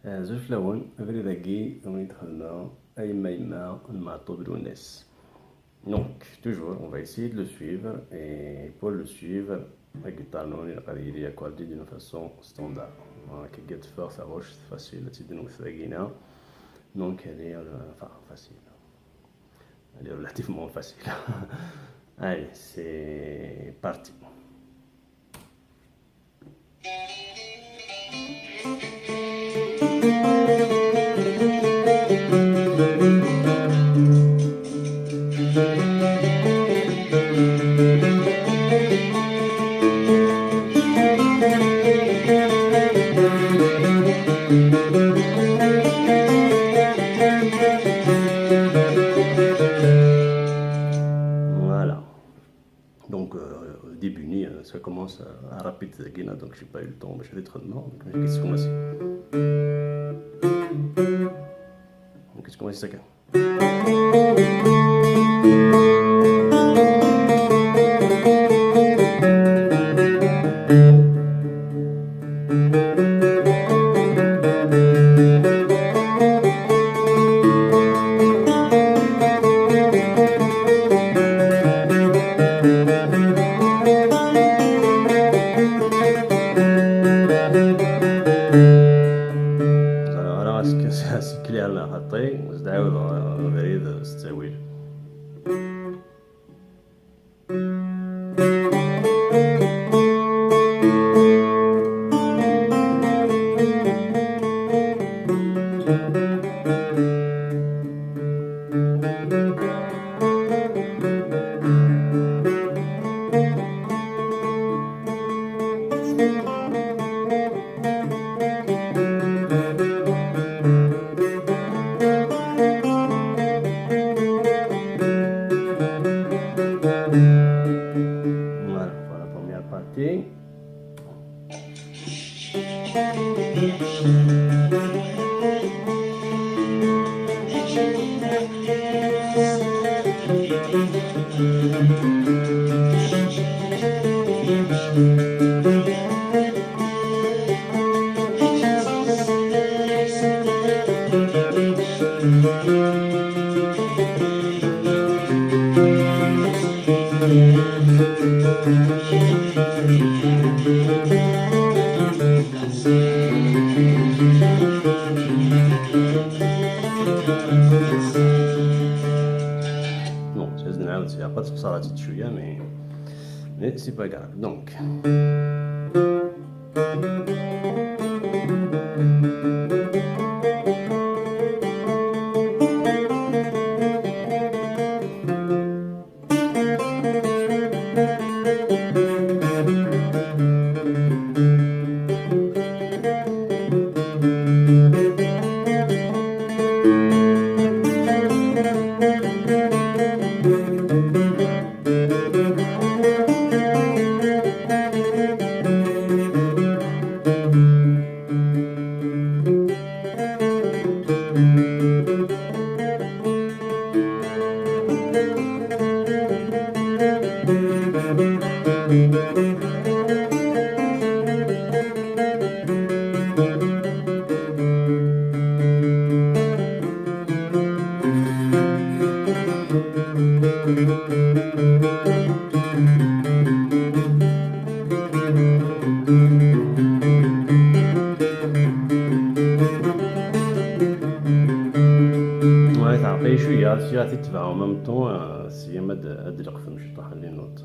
زوج أبري ذاكي ويدخلنا أيما يما المعطوب الوناس. Donc, toujours, on va essayer de le suivre. Et pour le suivre, la guitare non, il va y accorder d'une façon standard. Qui get fort, ça roche, c'est facile. Donc, elle est enfin, facile. Elle est relativement facile. Allez, c'est parti. Voilà. Donc, début ni, ça commence à rapide, donc j'ai pas eu le temps, mais j'ai des traitements. Donc, qu'est-ce qu'on va essayer? Donc, qu'est-ce qu'on va essayer? راه سكلي على خطي زد عاود غريد ستاويل. Voilà, pour la première partie. Bon, c'est pas de ça là mais c'est pas grave. Donc. Ouais, تعرفي شوية تتبع en même temps سي ما هاد الوقت مش طاح لي نوت.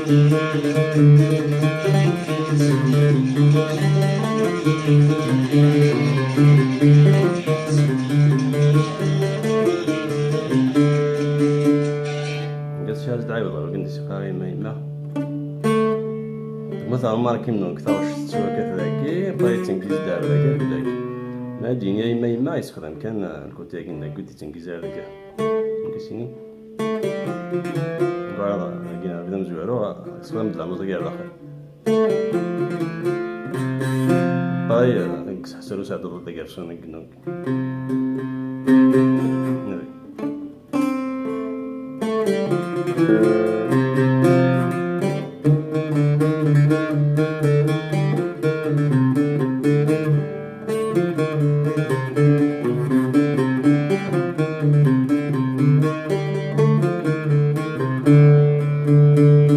قلت شهادة عيب الله قلت شقاري ما يما مثلا ماركي منو كثر شتو كذاكي بغيت تنكيز دار ذاك بداك ما ديني ما يما يستخدم كان الكوتي قلنا قلت تنكيز دار ذاك كيسيني بعد لقينا بدا مزوارو استخدم بلا مزيار الاخر باي حسلو ساعد ضد ذاك شنو قلنا